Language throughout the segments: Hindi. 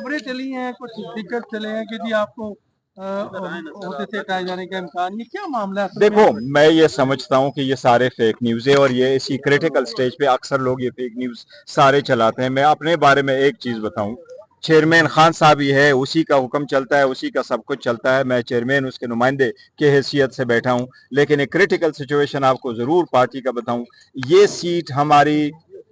खबरें चली हैं, कुछ दिक्कत चले हैं कि जी आपको होते थे हटाए जाने का इम्कान, ये क्या मामला है असल में? देखो, मैं ये समझता हूँ कि ये सारे फेक न्यूज है और ये इसी क्रिटिकल स्टेज पे अक्सर लोग ये फेक न्यूज सारे चलाते हैं। मैं अपने बारे में एक चीज बताऊं, चेयरमैन खान साहब ही है, उसी का हुक्म चलता है, उसी का सब कुछ चलता है। मैं चेयरमैन उसके नुमाइंदे की हैसियत से बैठा हूं, लेकिन एक क्रिटिकल सिचुएशन आपको जरूर पार्टी का बताऊं। ये सीट हमारी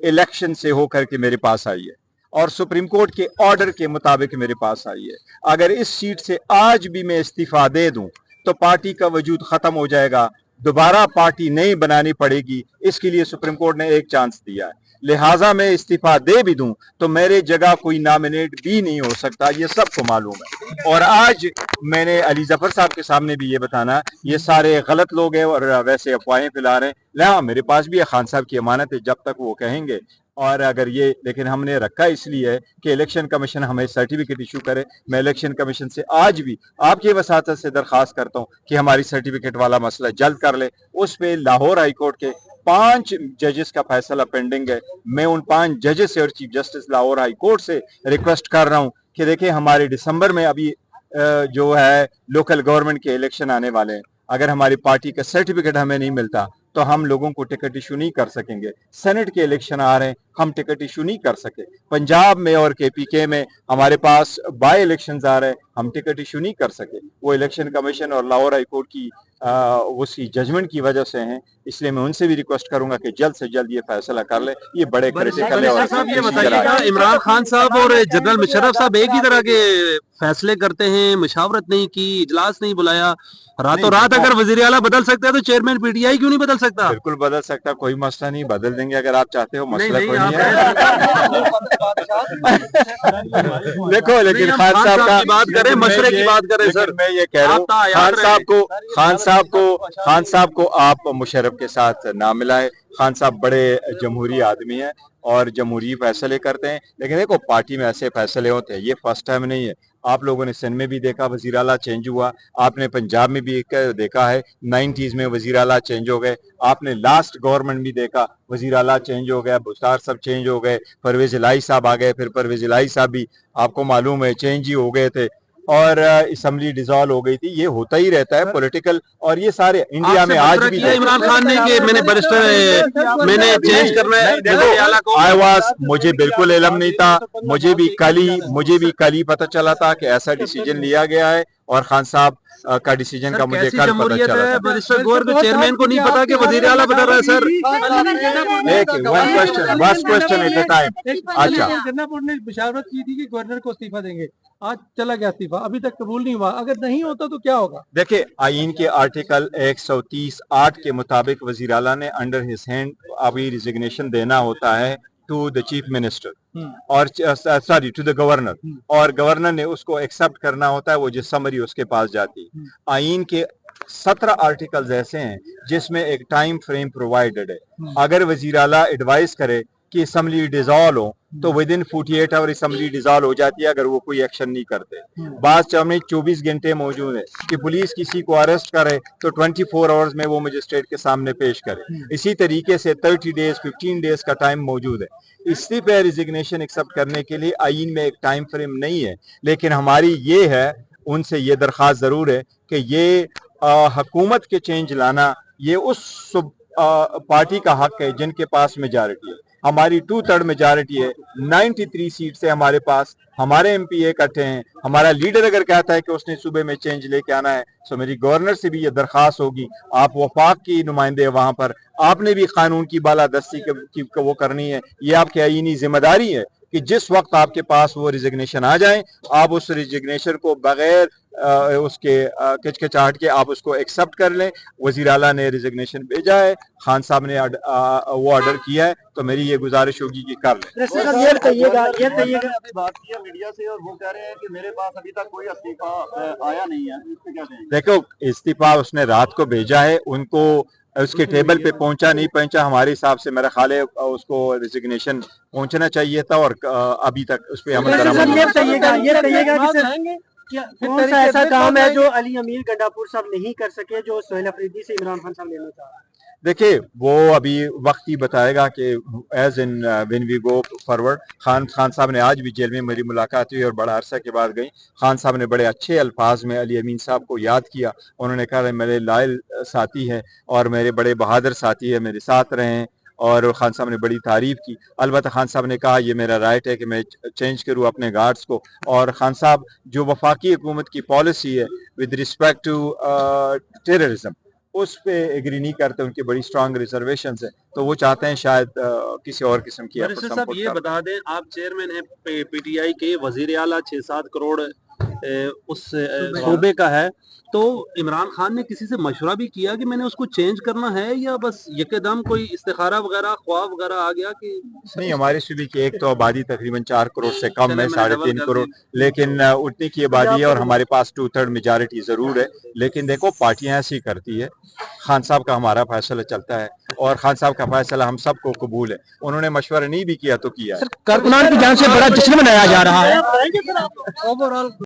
इलेक्शन से होकर के मेरे पास आई है और सुप्रीम कोर्ट के ऑर्डर के मुताबिक मेरे पास आई है। अगर इस सीट से आज भी मैं इस्तीफा दे दूं तो पार्टी का वजूद खत्म हो जाएगा, दोबारा पार्टी नहीं बनानी पड़ेगी। इसके लिए सुप्रीम कोर्ट ने एक चांस दिया है, लिहाजा मैं इस्तीफा दे भी दूं तो मेरे जगह कोई नॉमिनेट भी नहीं हो सकता, ये सबको मालूम है। और आज मैंने अली जफर साहब के सामने भी ये बताना, ये सारे गलत लोग हैं और वैसे अफवाहें फैला रहे हैं। ला मेरे पास भी है, खान साहब की अमानत है, जब तक वो कहेंगे। और अगर ये, लेकिन हमने रखा इसलिए है कि इलेक्शन कमीशन हमें सर्टिफिकेट इशू करे। मैं इलेक्शन कमीशन से आज भी आपकी वसातत से दरखास्त करता हूं कि हमारी सर्टिफिकेट वाला मसला जल्द कर ले। उस पे लाहौर हाई कोर्ट के 5 जजेस का फैसला पेंडिंग है। मैं उन 5 जजेस से और chief justice Lahore high court से रिक्वेस्ट कर रहा हूं कि देखिए, हमारे दिसंबर में अभी जो है लोकल गवर्नमेंट के इलेक्शन आने वाले हैं। अगर हमारी पार्टी का सर्टिफिकेट हमें नहीं मिलता तो हम लोगों को टिकट इशू नहीं कर सकेंगे। सेनेट के इलेक्शन आ रहे हैं, हम टिकट इशू नहीं कर सके। पंजाब में और केपीके में हमारे पास बाय इलेक्शंस आ रहे हैं, हम टिकट इशू नहीं कर सके। वो इलेक्शन कमीशन और लाहौर हाई कोर्ट की उसी जजमेंट की वजह से हैं। इसलिए मैं उनसे भी रिक्वेस्ट करूंगा कि जल्द से जल्द ये फैसला कर ले। ये बड़े क्रिटिकल है। साहब ये बताइएगा, इमरान खान साहब और जनरल मुशर्रफ साहब एक ही तरह के फैसले करते हैं, मुशावरत नहीं की, इजलास नहीं बुलाया, रातों रात अगर वजीर आला बदल सकता है तो चेयरमैन पीटीआई क्यों नहीं बदल सकता? बिल्कुल बदल सकता, कोई मसला नहीं, बदल देंगे अगर आप चाहते हो, मसला कोई नहीं है। देखो, लेकिन खान साहब का बात करें, मसले की बात करें सर। मैं ये कह रहा हूँ, खान साहब को आप मुशर्रफ के साथ ना मिलाए। खान साहब बड़े जमहूरी आदमी हैं और जमहूरी फैसले करते हैं, लेकिन देखो पार्टी में ऐसे फैसले होते हैं, ये फर्स्ट टाइम नहीं है। आप लोगों ने सिंध में भी देखा वजीर आला चेंज हुआ, आपने पंजाब में भी देखा है 90s में वजीर आला चेंज हो गए, आपने लास्ट गवर्नमेंट भी देखा वजीर आला चेंज हो गया, बुस्तार साहब चेंज हो गए, परवेज इलाही साहब आ गए, फिर परवेज इलाही साहब भी आपको मालूम है चेंज ही हो गए थे और असम्बली डिसॉल्व हो गई थी। ये होता ही रहता है पॉलिटिकल, और ये सारे इंडिया में आज भी इमरान खान ने कि मैंने चेंज करना है। मुझे बिल्कुल इल्म नहीं था, मुझे भी कल ही पता चला था कि ऐसा डिसीजन लिया गया है और खान साहब का डिसीजन का मुझे कल पता चला था। बैरिस्टर गौर को चेयरमैन को नहीं पता कि वजीर आला बदल रहा है sir. One question at a time. अच्छा, जन्नापुर ने मुशावरत की थी कि गवर्नर को इस्तीफा देंगे, आज चला गया इस्तीफा, अभी तक कबूल नहीं हुआ। अगर नहीं होता तो क्या होगा? देखिए, आईन के आर्टिकल 130(8) के मुताबिक वजीर आला ने अंडर हिज हैंड अभी रिजिग्नेशन देना होता है टू द चीफ मिनिस्टर और सॉरी टू द गवर्नर, और गवर्नर ने उसको एक्सेप्ट करना होता है, वो जो समरी उसके पास जाती है। आईन के 17 आर्टिकल्स ऐसे हैं जिसमें एक टाइम फ्रेम प्रोवाइडेड है। अगर वजीर आला एडवाइस करे कि असम्बली डिसॉल्व हो तो within 48 hour assembly dissolve हो जाती है, अगर वो कोई एक्शन नहीं करते। बात में 24 घंटे मौजूद है कि पुलिस किसी को अरेस्ट करे तो 24 आवर्स में वो मजिस्ट्रेट के सामने पेश करे। इसी तरीके से 30 डेज 15 डेज का टाइम मौजूद है। इसी पे रिजिग्नेशन एक्सेप्ट करने के लिए आईन में एक टाइम फ्रेम नहीं है, लेकिन हमारी ये है, उनसे ये दरख्वास्त जरूर है कि ये हुकूमत के चेंज लाना ये उस पार्टी का हक है जिनके पास मेजॉरिटी है। हमारी 2/3 मेजॉरिटी है, 93 सीट से हमारे पास, हमारे एमपी इकट्ठे हैं। हमारा लीडर अगर कहता है कि उसने सूबे में चेंज लेके आना है तो मेरी गवर्नर से भी ये दरखास्त होगी, आप वफाक की नुमाइंदे हैं वहां पर, आपने भी कानून की बालादस्ती की वो करनी है। ये आपकी आईनी जिम्मेदारी है कि जिस वक्त आपके पास वो रिजिग्नेशन आ जाए, आप उस रिजिग्नेशन को बगैर उसके किचकिचाहट के आप उसको एक्सेप्ट कर लें। वजीर आला ने रिजिग्नेशन भेजा है, खान साहब ने वो ऑर्डर किया है, तो मेरी ये गुजारिश होगी कि कर लें। ये कहिएगा अभी बात की है मीडिया से और वो कह रहे हैं कि मेरे पास अभी तक कोई इस्तीफा आया नहीं है, इस पे क्या कहेंगे? देखो, इस्तीफा उसने रात को भेजा है, उनको उसके टेबल पे पहुंचा नहीं पहुंचा, हमारे हिसाब से मेरा ख्याल है उसको रिजिग्नेशन पहुंचना चाहिए था और अभी तक उस पर अमल कौन सा ऐसा काम है जो अली अमीर गंडापुर साहब नहीं कर सके जो सोहेल अफरीदी से इमरान खान साहब लेना चाह रहे हैं? देखिए वो अभी वक्त ही बताएगा कि as in when we go forward. Khan साहब ने आज भी जेल में मेरी मुलाकात हुई और बड़ा अरसा के बाद गई। खान साहब ने बड़े अच्छे अल्फाज में अली अमीन साहब को याद किया। उन्होंने कहा मेरे लायल साथी हैं और मेरे बड़े बहादुर साथी है, मेरे साथ रहे हैं, और खान साहब ने बड़ी तारीफ की। अलबत्ता खान साहब ने कहा ये मेरा राइट है कि मैं चेंज करूँ अपने गार्ड्स को, और खान साहब जो वफाकी हुकूमत की पॉलिसी है विद रिस्पेक्ट टू टेररिज्म उस पे एग्री नहीं करते, उनकी बड़ी स्ट्रांग रिजर्वेशंस है, तो वो चाहते हैं शायद किसी और किस्म की बैरिस्टर साहब ये बता दें, आप चेयरमैन हैं पीटीआई के, वजीर आला 6-7 करोड़ उस सूबे का है, तो इमरान खान ने किसी से मशवरा भी किया कि मैंने उसको चेंज करना है, या बस यकदम कोई इस्तिखारा वगैरह ख्वाब वगैरह आ गया कि नहीं? हमारे सूबे की एक तो आबादी तकरीबन 4 करोड़ से कम है, 3.5 करोड़, लेकिन उतनी की आबादी है और हमारे पास 2/3 मेजॉरिटी जरूर है। लेकिन देखो पार्टियां ऐसी करती है, खान साहब का हमारा फैसला चलता है और खान साहब का फैसला हम सबको कबूल है। उन्होंने मशवरा नहीं भी किया तो किया है। कारकुनान की जान से बड़ा जश्न मनाया जा रहा है। ओवरऑल